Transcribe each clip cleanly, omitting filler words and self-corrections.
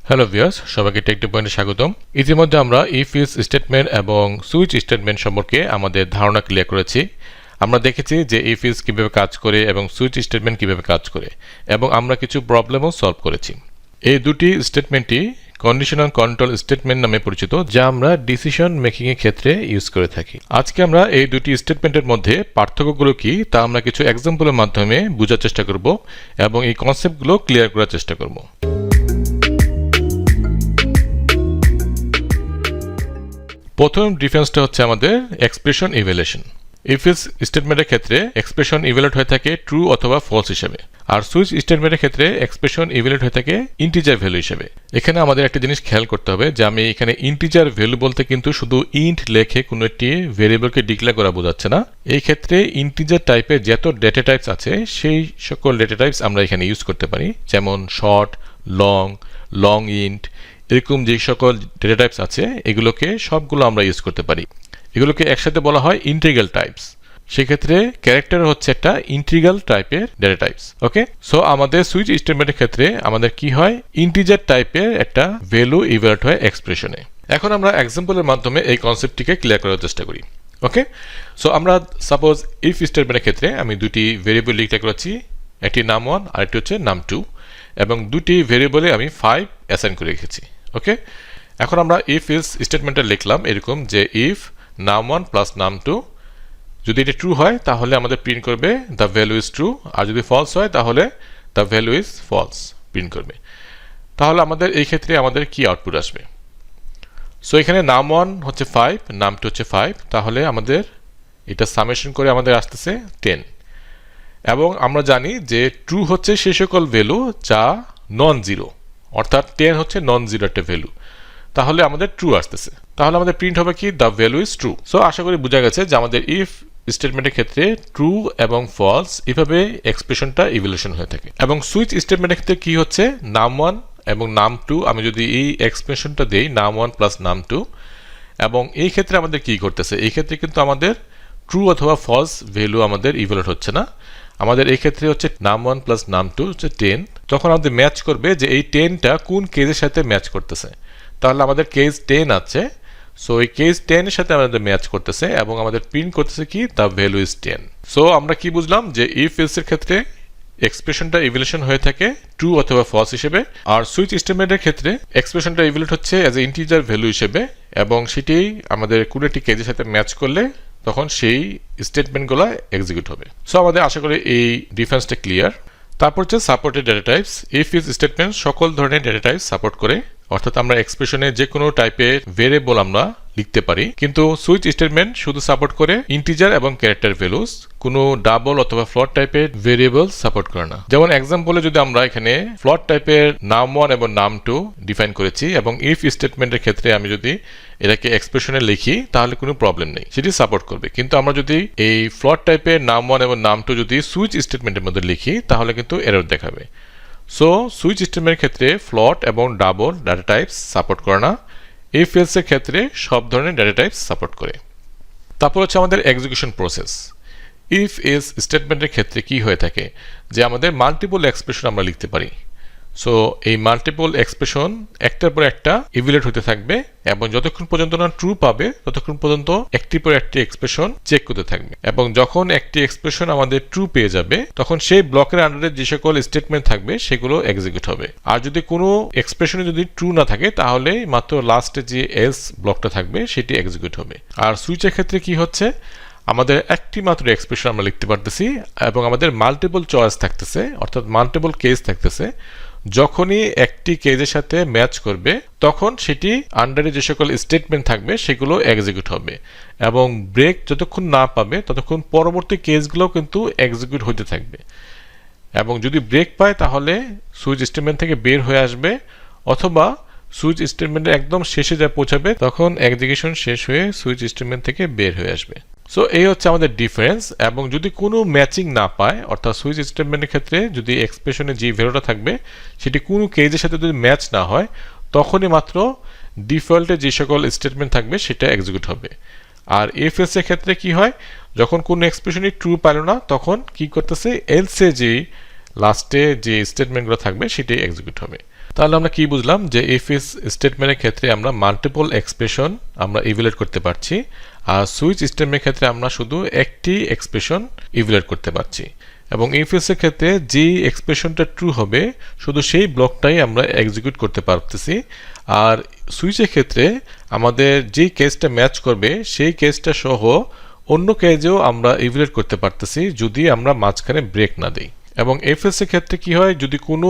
Hello viewers, সবাইকে take to পয়েন্টে স্বাগতম। ইতিমধ্যে আমরা ইফ ইলস স্টেটমেন্ট এবং সুইচ স্টেটমেন্ট সম্পর্কে আমাদের ধারণা ক্লিয়ার করেছি। আমরা দেখেছি যে ইফ ইলস কিভাবে কাজ করে এবং সুইচ স্টেটমেন্ট কিভাবে কাজ করে, এবং আমরা কিছু প্রবলেমও সলভ করেছি। এই দুটি স্টেটমেন্টই কন্ডিশনাল কন্ট্রোল স্টেটমেন্ট নামে পরিচিত, যা আমরা ডিসিশন মেকিং এর ক্ষেত্রে ইউজ করে থাকি। আজকে আমরা এই দুটি স্টেটমেন্টের মধ্যে পার্থক্যগুলো কি তা আমরা কিছু এক্সাম্পলের মাধ্যমে বোঝার চেষ্টা করব এবং এই কনসেপ্টগুলো ক্লিয়ার করার চেষ্টা করব। প্রথম ডিফারেন্সটা হচ্ছে আমাদের এক্সপ্রেশন ইভ্যালুয়েশন। ইফ ইলস স্টেটমেন্টের ক্ষেত্রে এক্সপ্রেশন ইভ্যালুয়েট হয়ে থাকে ট্রু অথবা ফলস হিসেবে, আর সুইচ স্টেটমেন্টের ক্ষেত্রে এক্সপ্রেশন ইভ্যালুয়েট হয়ে থাকে ইন্টিজার ভ্যালু হিসেবে। এখানে আমাদের একটা জিনিস খেয়াল করতে হবে যে আমি এখানে ইন্টিজার ভ্যালু বলতে কিন্তু শুধু ইন্ট লেখে কোনো একটি ভেরিয়েবলকে ডিক্লেয়ার করা বোঝাচ্ছে না। এই ক্ষেত্রে ইন্টিজার টাইপের যত ডেটা টাইপস আছে সেই সকল ডেটা টাইপস আমরা এখানে ইউজ করতে পারি, যেমন শর্ট, লং ইন্ট, এরকম যে সকল ডেটা টাইপস আছে এগুলোকে সবগুলো আমরা ইউজ করতে পারি। এগুলোকে একসাথে বলা হয় ইন্টিগ্রাল টাইপস। সেক্ষেত্রে ক্যারেক্টার হচ্ছে একটা ইন্টিগ্রাল টাইপের ডেটা টাইপস। ওকে, সো আমাদের সুইচ স্টেটমেন্টের ক্ষেত্রে আমাদের কি হয়, ইন্টিজার টাইপের একটা ভ্যালু ইভ্যালুয়েট হয় এক্সপ্রেশনে। এখন আমরা এক্সাম্পলের মাধ্যমে এই কনসেপ্টটিকে ক্লিয়ার করার চেষ্টা করি। ওকে, সো আমরা সাপোজ ইফ স্টেটমেন্টের ক্ষেত্রে আমি দুটি ভেরিয়েবল ডিক্লেয়ার করেছি, একটি নাম1 আর একটি হচ্ছে নাম2, এবং দুটি ভেরিয়েবলে আমি 5 অ্যাসাইন করে রেখেছি। ওকে, এখন আমরা ইফ ইলস স্টেটমেন্টে লিখলাম এরকম যে ইফ নাম1 প্লাস নাম2, যদি এটা ট্রু হয় তাহলে আমাদের প্রিন্ট করবে দ্য ভ্যালু ইজ ট্রু, আর যদি ফলস হয় তাহলে the value is false print করবে। তাহলে আমাদের এই ক্ষেত্রে আমাদের কি আউটপুট আসবে? সো এখানে নাম1 হচ্ছে 5, নাম2 হচ্ছে 5, তাহলে আমাদের এটা সামেশন করে আমাদের আসতেছে 10। এবং আমরা জানি যে ট্রু হচ্ছে সেই সকল ভ্যালু যা নন জিরো, অর্থাৎ 10 হচ্ছে নন জিরো একটা ভ্যালু, তাহলে আমাদের ট্রু আসতেছে। তাহলে আমাদের প্রিন্ট হবে কি, the value is true. So আশা করি বোঝা গেছে যে আমাদের ইফ স্টেটমেন্টের ক্ষেত্রে ট্রু এবং ফলস এভাবে এক্সপ্রেশনটা ইভ্যালুয়েশন হয়ে থাকে। এবং সুইচ স্টেটমেন্টের ক্ষেত্রে কি হচ্ছে, নাম1 এবং নাম2, আমি যদি এই এক্সপ্রেশনটা দেই নাম1 প্লাস নাম2, এবং এই ক্ষেত্রে আমাদের কি করতেছে, এই ক্ষেত্রে কিন্তু আমাদের ট্রু অথবা ফলস ভ্যালু আমাদের ইভ্যালুয়েট হচ্ছে না। আমাদের এই ক্ষেত্রে হচ্ছে নাম1 প্লাস নাম2 হচ্ছে 10, তখন আমাদের ম্যাচ করবে যে এই 10টা কোন কেজের সাথে ম্যাচ করতেছে। তাহলে আমাদের কেজ 10 আছে, সো এই কেজ 10 এর সাথে আমাদের ম্যাচ করতেছে এবং আমাদের প্রিন্ট করতেছে কি, দ্য ভ্যালু ইজ 10। সো আমরা কি বুঝলাম যে ইফ এলস এর ক্ষেত্রে এক্সপ্রেশনটা ইভ্যালুয়েশন হয়ে থাকে ট্রু অথবা ফলস হিসেবে, আর সুইচ স্টেটমেন্টের ক্ষেত্রে এক্সপ্রেশনটা ইভ্যালুয়েট হচ্ছে অ্যাজ এ ইন্টিজার ভ্যালু হিসেবে, এবং সেটি আমাদের কোনো একটি কেজের সাথে ম্যাচ করলে তখন সেই স্টেটমেন্টগুলো এক্সিকিউট হবে। সো আমাদের আশা করি এই ডিফারেন্সটা ক্লিয়ার। তারপর হচ্ছে supported data types. If else statement সকল ধরনের ডেটা টাইপস সাপোর্ট করে, অর্থাৎ আমরা এক্সপ্রেশনে যে কোনো টাইপের ভেরিয়েবল আমরা লিখতে পারি, কিন্তু সুইচ স্টেটমেন্ট শুধু সাপোর্ট করে ইন্টিজার এবং ক্যারেক্টার ভ্যালুস, কোনো ডাবল অথবা ফ্লোট টাইপের ভেরিয়েবল সাপোর্ট করে না। যেমন এক্সাম্পলে যদি আমরা এখানে ফ্লোট টাইপের নাম1 এবং নাম2 ডিফাইন করেছি, এবং ইফ স্টেটমেন্টের ক্ষেত্রে আমি যদি এটাকে এক্সপ্রেশনে লিখি তাহলে কোনো প্রবলেম নেই, সেটি সাপোর্ট করবে। কিন্তু আমরা যদি এই ফ্লোট টাইপের নাম1 এবং নাম2 যদি সুইচ স্টেটমেন্টের মধ্যে লিখি তাহলে কিন্তু এরর দেখাবে। সো সুইচ স্টেটমেন্টের ক্ষেত্রে ফ্লোট এবং ডাবল ডাটা টাইপস সাপোর্ট করে না, ইফ এলস এর ক্ষেত্রে সব ধরনের ডাটা টাইপস সাপোর্ট করে। তারপর হচ্ছে আমাদের এক্সিকিউশন প্রসেস। ইফ এলস স্টেটমেন্টের ক্ষেত্রে কি হয়ে থাকে যে আমাদের মাল্টিপল এক্সপ্রেশন আমরা লিখতে পারি। সো এই মাল্টিপল এক্সপ্রেশন একটার পর একটা ইভ্যালুয়েট হতে থাকবে, এবং যতক্ষণ পর্যন্ত না ট্রু পাবে ততক্ষণ পর্যন্ত একটির পর একটি এক্সপ্রেশন চেক করতে থাকবে, এবং যখন একটি এক্সপ্রেশন আমাদের ট্রু পেয়ে যাবে তখন সেই ব্লকের আন্ডারে যে সকল স্টেটমেন্ট থাকবে সেগুলো এক্সিকিউট হবে। আর যদি কোনো এক্সপ্রেশনে যদি ট্রু না থাকে তাহলে মাত্র লাস্টে যে এলস ব্লকটা থাকবে সেটি এক্সিকিউট হবে। আর সুইচের ক্ষেত্রে কি হচ্ছে, আমাদের একটি মাত্র এক্সপ্রেশন আমরা লিখতে পারতেছি এবং আমাদের মাল্টিপল চয়েস থাকতেছে, অর্থাৎ মাল্টিপল কেস থাকতেছে। যখনই একটি কেজের সাথে ম্যাচ করবে তখন সেটি আন্ডারে যে সকল স্টেটমেন্ট থাকবে সেগুলো এক্সিকিউট হবে, এবং ব্রেক যতক্ষণ না পাবে ততক্ষণ পরবর্তী কেসগুলো কিন্তু এক্সিকিউট হতে থাকবে। এবং যদি ব্রেক পায় তাহলে সুইচ স্টেটমেন্ট থেকে বের হয়ে আসবে, অথবা সুইচ স্টেটমেন্টের একদম শেষে যা পৌঁছাবে তখন এক্সিকিউশন শেষ হয়ে সুইচ স্টেটমেন্ট থেকে বের হয়ে আসবে। সো এই হচ্ছে আমাদের ডিফারেন্স। এবং যদি কোনো ম্যাচিং না পায়, অর্থাৎ সুইচ স্টেটমেন্টের ক্ষেত্রে যদি এক্সপ্রেশনে যে ভ্যালুটা থাকবে সেটি কোনো কেজের সাথে যদি ম্যাচ না হয় তখনই মাত্র ডিফল্টে যে সকল স্টেটমেন্ট থাকবে সেটা এক্সিকিউট হবে। আর ইফ এলস এর ক্ষেত্রে কি হয়, যখন কোনো এক্সপ্রেশনই ট্রু পেল না তখন কি করতেছে, এলসে যে লাস্টে যে স্টেটমেন্টগুলো থাকবে সেটাই এক্সিকিউট হবে। তাহলে আমরা কি বুঝলাম যে ইফ ইজ স্টেটমেন্টের ক্ষেত্রে আমরা মাল্টিপল এক্সপ্রেশন আমরা ইভ্যালুয়েট করতে পারছি, আর সুইচ স্টেটমেন্টের ক্ষেত্রে আমরা শুধু একটি এক্সপ্রেশন ইভ্যালুয়েট করতে পারছি। এবং ইফ এর ক্ষেত্রে যে এক্সপ্রেশনটা ট্রু হবে শুধু সেই ব্লকটাই আমরা এক্সিকিউট করতে পারতেছি, আর সুইচের ক্ষেত্রে আমাদের যে কেসটা ম্যাচ করবে সেই কেসটা সহ অন্য কেজেও আমরা ইভ্যালুয়েট করতে পারতেছি যদি আমরা মাঝখানে ব্রেক না দিই। এবং এর ক্ষেত্রে কি হয়, যদি কোনো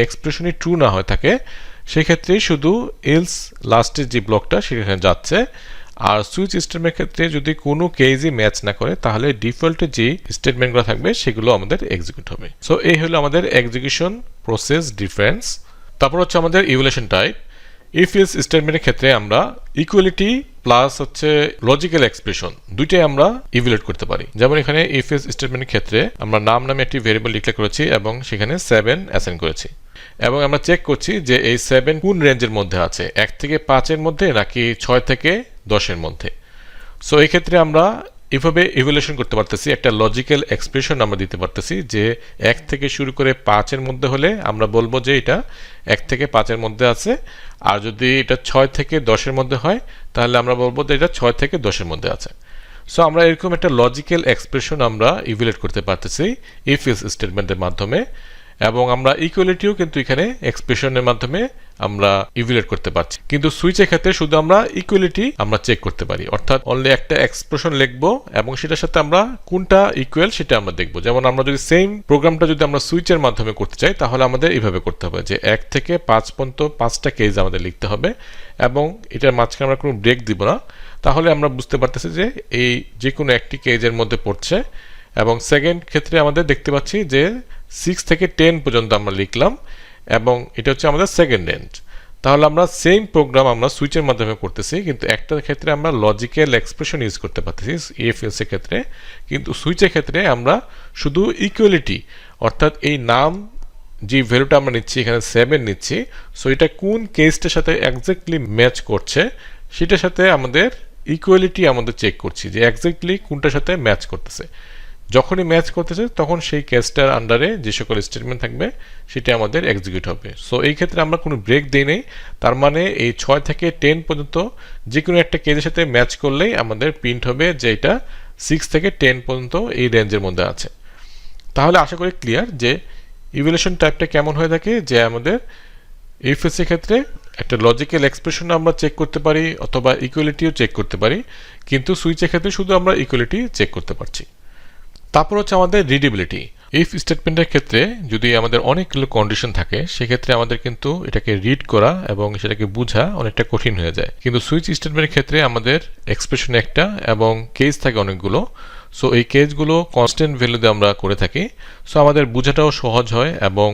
এক্সপ্রেশনই ট্রু না হয়ে থাকে সেক্ষেত্রে শুধু এলস লাস্টের যে ব্লকটা সেখানে যাচ্ছে, আর সুইচ স্টেটমেন্টের ক্ষেত্রে যদি কোনো কেসই ম্যাচ না করে তাহলে ডিফল্টে যে স্টেটমেন্টগুলো থাকবে সেগুলো আমাদের এক্সিকিউট হবে। সো এই হলো আমাদের এক্সিকিউশন প্রসেস ডিফারেন্স। তারপর হচ্ছে আমাদের ইভ্যালুয়েশন টাইপ। ইফ ইজ স্টেটমেন্টের ক্ষেত্রে আমরা ইকুয়ালিটি প্লাস হচ্ছে লজিক্যাল এক্সপ্রেশন দুইটাই আমরা ইভ্যালুয়েট করতে পারি। যেমন এখানে ইফ ইজ স্টেটমেন্টের ক্ষেত্রে আমরা নাম নামে একটি ভেরিয়েবল ডিক্লেয়ার করেছি এবং সেখানে 7 অ্যাসাইন করেছি, এবং আমরা চেক করছি যে এই 7 কোন রেঞ্জের মধ্যে আছে, 1 থেকে 5 এর মধ্যে নাকি 6 থেকে 10 এর মধ্যে। সো এই ক্ষেত্রে আমরা এভাবে ইভ্যালুয়েশন করতে পারতেছি, একটা লজিক্যাল এক্সপ্রেশন আমরা দিতে পারতেছি যে 1 থেকে শুরু করে 5 এর মধ্যে হলে আমরা বলবো যে এটা 1 থেকে 5 এর মধ্যে আছে, আর যদি এটা 6 থেকে 10 এর মধ্যে হয় তাহলে আমরা বলবো যে এটা 6 থেকে 10 এর মধ্যে আছে। সো আমরা এরকম একটা লজিক্যাল এক্সপ্রেশন আমরা ইভ্যালুয়েট করতে পারতেছি ইফ ইজ স্টেটমেন্টের মাধ্যমে, এবং আমরা ইকুয়ালিটিও কিন্তু এখানে এক্সপ্রেশনের মাধ্যমে আমরা ইভ্যালুয়েট করতে পারছি। কিন্তু সুইচের ক্ষেত্রে শুধু আমরা ইকুয়ালিটি আমরা চেক করতে পারি, অর্থাৎ অনলি একটা এক্সপ্রেশন লিখবো এবং সেটার সাথে আমরা কোনটা ইকুয়াল সেটা আমরা দেখবো। যেমন আমরা যদি সেম প্রোগ্রামটা যদি আমরা সুইচের মাধ্যমে করতে চাই তাহলে আমাদের এইভাবে করতে হবে যে 1 থেকে 5 পর্যন্ত 5টা কেস আমাদের লিখতে হবে এবং এটার মাঝখানে আমরা কোনো ব্রেক দিব না, তাহলে আমরা বুঝতে পারতেছি যে এই যে কোনো একটি কেজের মধ্যে পড়ছে। এবং সেকেন্ড ক্ষেত্রে আমাদের দেখতে পাচ্ছি যে 6 থেকে 10 পর্যন্ত আমরা লিখলাম এবং এটা হচ্ছে আমাদের সেকেন্ড রেঞ্জ। তাহলে আমরা সেম প্রোগ্রাম আমরা সুইচের মাধ্যমে করতেছি, কিন্তু একটা ক্ষেত্রে আমরা লজিক্যাল এক্সপ্রেশন ইউজ করতে পারতেছি ইফ এলস এর ক্ষেত্রে, কিন্তু সুইচের ক্ষেত্রে আমরা শুধু ইকুয়ালিটি অর্থাৎ এই নাম যে ভ্যালুটা আমরা নিচ্ছি এখানে 7 নিচ্ছি, সো এটা কোন কেসটার সাথে এক্স্যাক্টলি ম্যাচ করছে সেটার সাথে আমাদের ইকুয়ালিটি আমাদের চেক করছি যে এক্স্যাক্টলি কোনটার সাথে ম্যাচ করতেছে। যখনই ম্যাচ করতেছে তখন সেই কেসটার আন্ডারে যে সকল স্টেটমেন্ট থাকবে সেটা আমাদের এক্সিকিউট হবে। সো এই ক্ষেত্রে আমরা কোনো ব্রেক দিই নেই, তার মানে এই 6 থেকে 10 পর্যন্ত যে কোনো একটা কেসের সাথে ম্যাচ করলেই আমাদের প্রিন্ট হবে যে এটা 6 থেকে 10 পর্যন্ত এই রেঞ্জের মধ্যে আছে। তাহলে আশা করি ক্লিয়ার যে ইভ্যালুয়েশন টাইপটা কেমন হয়ে থাকে, যে আমাদের ইফ এলস এর ক্ষেত্রে একটা লজিক্যাল এক্সপ্রেশন আমরা চেক করতে পারি অথবা ইকুয়ালিটিও চেক করতে পারি, কিন্তু সুইচের ক্ষেত্রে শুধু আমরা ইকুয়ালিটি চেক করতে পারছি। তারপর হচ্ছে আমাদের রিডেবিলিটি। ইফ স্টেটমেন্টের ক্ষেত্রে যদি আমাদের অনেকগুলো কন্ডিশন থাকে সেক্ষেত্রে আমাদের কিন্তু এটাকে রিড করা এবং সেটাকে বোঝা অনেকটা কঠিন হয়ে যায়, কিন্তু সুইচ স্টেটমেন্টের ক্ষেত্রে আমাদের এক্সপ্রেশন একটা এবং কেস থাকে অনেকগুলো। সো এই কেসগুলো কনস্ট্যান্ট ভ্যালুতে আমরা করে থাকি, সো আমাদের বোঝাটাও সহজ হয় এবং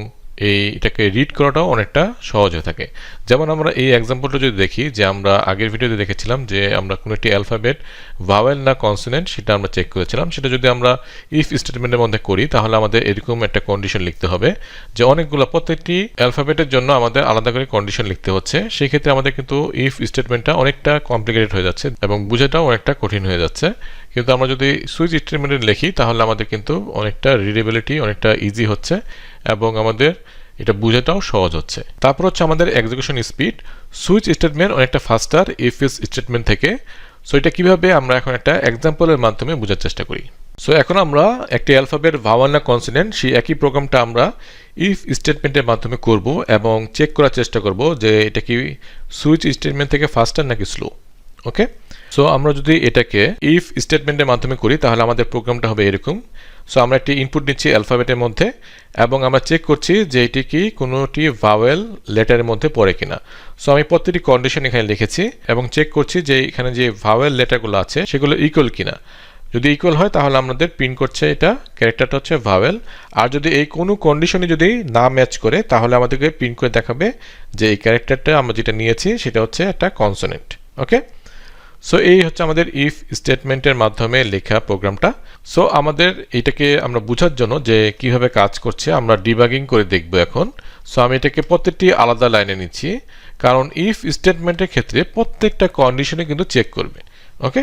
এটাকে রিড করাটাও অনেকটা সহজ হয়ে থাকে। যেমন আমরা এই এক্সাম্পলটা যদি দেখি, যে আমরা আগের ভিডিওতে দেখেছিলাম যে আমরা কোনো একটি অ্যালফাবেট ভাওয়েল না কনসোনেন্ট সেটা আমরা চেক করেছিলাম, সেটা যদি আমরা ইফ স্টেটমেন্টের মধ্যে করি তাহলে আমাদের এরকম একটা কন্ডিশন লিখতে হবে যে অনেকগুলো প্রত্যেকটি অ্যালফাবেটের জন্য আমাদের আলাদা করে কন্ডিশন লিখতে হচ্ছে। সেই ক্ষেত্রে আমাদের কিন্তু ইফ স্টেটমেন্টটা অনেকটা কমপ্লিকেটেড হয়ে যাচ্ছে এবং বোঝাটাও অনেকটা কঠিন হয়ে যাচ্ছে। কিন্তু আমরা যদি সুইচ স্টেটমেন্টে লিখি তাহলে আমাদের কিন্তু অনেকটা রিডেবিলিটি অনেকটা ইজি হচ্ছে এবং আমাদের এটা বোঝাটাও সহজ হচ্ছে। তারপর হচ্ছে আমাদের এক্সিকিউশন স্পিড। সুইচ স্টেটমেন্ট অনেকটা ফাস্টার ইফ এলস স্টেটমেন্ট থেকে। সো এটা কিভাবে আমরা এখন একটা এক্সাম্পলের মাধ্যমে বোঝার চেষ্টা করি। সো এখন আমরা একটি অ্যালফাবেট ভাওয়াল না কনসোনেন্ট সেই একই প্রোগ্রামটা আমরা ইফ স্টেটমেন্টের মাধ্যমে করব এবং চেক করার চেষ্টা করব যে এটা কি সুইচ স্টেটমেন্ট থেকে ফাস্টার নাকি স্লো। ওকে, সো আমরা যদি এটাকে ইফ স্টেটমেন্টের মাধ্যমে করি তাহলে আমাদের প্রোগ্রামটা হবে এরকম। সো আমরা একটি ইনপুট নিচ্ছি অ্যালফাবেটের মধ্যে এবং আমরা চেক করছি যে এটি কি কোনোটি ভাওয়েল লেটারের মধ্যে পড়ে কিনা। সো আমি প্রত্যেকটি কন্ডিশন এখানে লিখেছি এবং চেক করছি যে এখানে যে ভাওয়েল লেটারগুলো আছে সেগুলো ইকুয়াল কিনা। যদি ইকুয়াল হয় তাহলে আমাদের প্রিন্ট করছে এটা ক্যারেক্টারটা হচ্ছে ভাওয়েল, আর যদি এই কোনো কন্ডিশনে যদি না ম্যাচ করে তাহলে আমাদেরকে প্রিন্ট করে দেখাবে যে এই ক্যারেক্টারটা আমরা যেটা নিয়েছি সেটা হচ্ছে একটা কনসোনেন্ট। ওকে, সো এই হচ্ছে আমাদের ইফ স্টেটমেন্টের মাধ্যমে লেখা প্রোগ্রামটা। সো আমাদের এটাকে আমরা বোঝার জন্য যে কিভাবে কাজ করছে আমরা ডিবাগিং করে দেখব এখন। সো আমি এটাকে প্রত্যেকটি আলাদা লাইনে নিচ্ছি, কারণ ইফ স্টেটমেন্টের ক্ষেত্রে প্রত্যেকটা কন্ডিশনে কিন্তু চেক করবে। ওকে,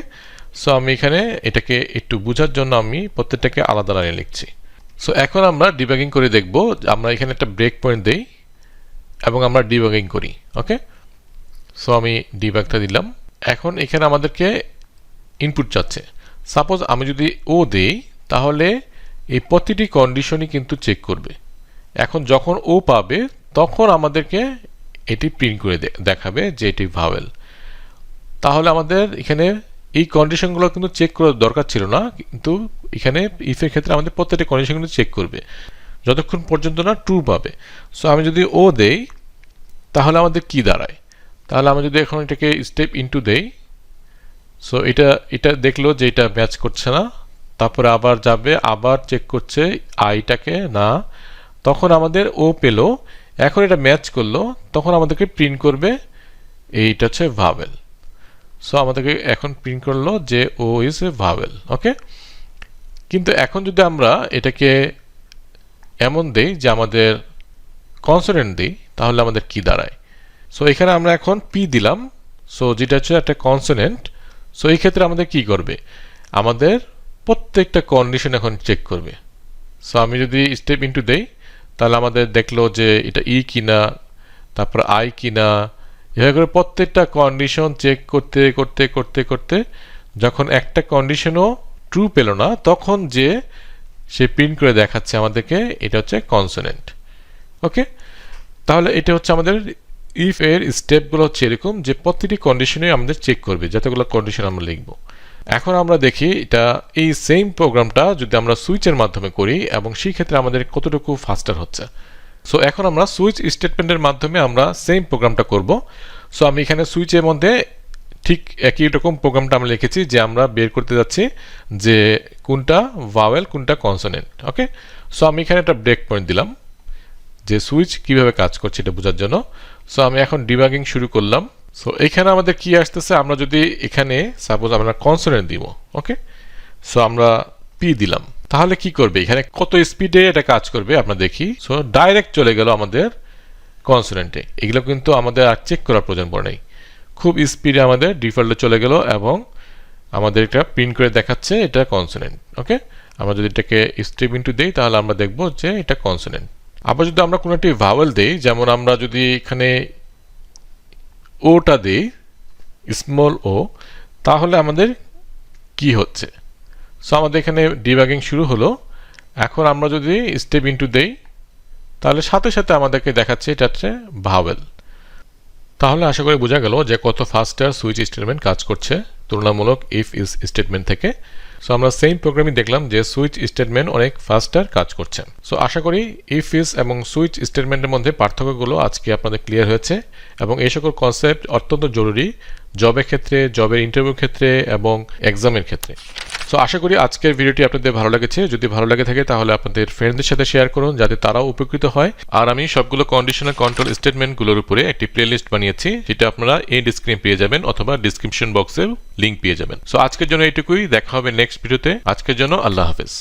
সো আমি এখানে এটাকে একটু বোঝার জন্য আমি প্রত্যেকটাকে আলাদা লাইনে লিখছি। সো এখন আমরা ডিবাগিং করে দেখব। আমরা এখানে একটা ব্রেক পয়েন্ট দেই এবং আমরা ডিবাগিং করি। ওকে, সো আমি ডিবাগটা দিলাম। এখন এখানে আমাদেরকে ইনপুট চাচ্ছে। সাপোজ আমি যদি ও দেই তাহলে এই প্রতিটি কন্ডিশনই কিন্তু চেক করবে। এখন যখন ও পাবে তখন আমাদেরকে এটি প্রিন্ট করে দেখাবে যে এটি ভাওয়েল। তাহলে আমাদের এখানে এই কন্ডিশনগুলো কিন্তু চেক করার দরকার ছিল না, কিন্তু এখানে ইফের ক্ষেত্রে আমাদের প্রত্যেকটা কন্ডিশনগুলো চেক করবে যতক্ষণ পর্যন্ত না ট্রু পাবে। সো আমি যদি ও দেই তাহলে আমাদের কি দাঁড়ায়, তাহলে আমি যদি এখন এটাকে স্টেপ ইনটু দেই, সো এটা দেখলো যে এটা ম্যাচ করছে না, তারপরে আবার যাবে, আবার চেক করছে আইটাকে না, তখন আমাদের ও পেলো। এখন এটা ম্যাচ করলো, তখন আমাদেরকে প্রিন্ট করবে এইটা হচ্ছে ভাওয়েল। সো আমাদেরকে এখন প্রিন্ট করলো যে ও ইজ এ ভাওয়েল। ওকে, কিন্তু এখন যদি আমরা এটাকে এমন দেই যে আমাদের কনসোনেন্ট দিই তাহলে আমাদের কি দাঁড়ায়। সো এখানে আমরা এখন পি দিলাম, সো যেটা হচ্ছে একটা কনসোনেন্ট। সো এই ক্ষেত্রে আমাদের কি করবে, আমাদের প্রত্যেকটা কন্ডিশন এখন চেক করবে। সো আমি যদি স্টেপ ইনটু দেই তাহলে আমাদের দেখলো যে এটা ই কিনা, তারপর আই কিনা, এভাবে করে প্রত্যেকটা কন্ডিশন চেক করতে করতে করতে করতে যখন একটা কন্ডিশনও ট্রু পেল না তখন যে সে প্রিন্ট করে দেখাচ্ছে আমাদেরকে এটা হচ্ছে কনসোনেন্ট। ওকে, তাহলে এটা হচ্ছে আমাদের ইফ এর স্টেপগুলো হচ্ছে এরকম যে প্রতিটি কন্ডিশনে আমাদের চেক করবে যতগুলো কন্ডিশন আমরা লিখব। এখন আমরা দেখি এটা এই সেম প্রোগ্রামটা যদি আমরা সুইচের মাধ্যমে করি এবং সেই ক্ষেত্রে আমাদের কতটুকু ফাস্টার হচ্ছে। সো এখন আমরা সুইচ স্টেটমেন্টের মাধ্যমে আমরা সেম প্রোগ্রামটা করব। সো আমি এখানে সুইচের মধ্যে ঠিক একই রকম প্রোগ্রামটা আমরা লিখেছি যে আমরা বের করতে যাচ্ছি যে কোনটা ভাওয়েল কোনটা কনসোনেন্ট। ওকে, সো আমি এখানে একটা ব্রেক পয়েন্ট দিলাম যে সুইচ কিভাবে কাজ করছে এটা বোঝার জন্য। সো আমি এখন ডিবাগিং শুরু করলাম। সো এখানে আমাদের কি আসতেছে, আমরা যদি এখানে সাপোজ আমরা কনসোনেন্ট দিব, ওকে, সো আমরা পি দিলাম, তাহলে কি করবে, এখানে কত স্পিডে এটা কাজ করবে আমরা দেখি। সো ডাইরেক্ট চলে গেল আমাদের কনসোনেন্টে, এগুলো কিন্তু আমাদের আর চেক করার প্রয়োজন পড়ে নাই, খুব স্পিডে আমাদের ডিফল্টে চলে গেল এবং আমাদের এটা প্রিন্ট করে দেখাচ্ছে এটা কনসোনেন্ট। ওকে, আমরা যদি এটাকে স্টেপ ইনটু দেই তাহলে আমরা দেখব যে এটা কনসোনেন্ট। আবার যদি আমরা কোনো একটি ভাওয়েল দেই, যেমন আমরা যদি এখানে ওটা দেই স্মল ও, তাহলে আমাদের কি হচ্ছে। সো আমাদের এখানে ডিবাগিং শুরু হলো। এখন আমরা যদি স্টেপ ইনটু দেই তাহলে সাথে সাথে আমাদেরকে দেখাচ্ছে এটা হচ্ছে ভাওয়েল। তাহলে আশা করি বোঝা গেল যে কত ফাস্টার সুইচ স্টেটমেন্ট কাজ করছে তুলনামূলক ইফ ইজ স্টেটমেন্ট থেকে। সো আমরা সেম প্রোগ্রামই দেখলাম যে সুইচ স্টেটমেন্ট অনেক ফাস্টার কাজ করছে। সো আশা করি ইফ ইজ এবং সুইচ স্টেটমেন্টের মধ্যে পার্থক্যগুলো আজকে আপনাদের ক্লিয়ার হয়েছে এবং এই সকল কনসেপ্ট অত্যন্ত জরুরি জবের ক্ষেত্রে, জবের ইন্টারভিউর ক্ষেত্রে এবং এক্সামের ক্ষেত্রে। সো আশা করি আজকের ভিডিওটি আপনাদের ভালো লেগেছে। যদি ভালো লেগে থাকে তাহলে আপনাদের ফ্রেন্ডদের সাথে শেয়ার করুন যাতে তারাও উপকৃত হয়। আর আমি সবগুলো কন্ডিশনাল কন্ট্রোল স্টেটমেন্টগুলোর উপরে একটি প্লেলিস্ট বানিয়েছি যেটা আপনারা এই স্ক্রিনে পেয়ে যাবেন অথবা ডিসক্রিপশন বক্সে লিংক পেয়ে যাবেন। সো আজকের জন্য এইটুকুই, দেখা হবে নেক্সট ভিডিওতে। আজকের জন্য আল্লাহ হাফেজ।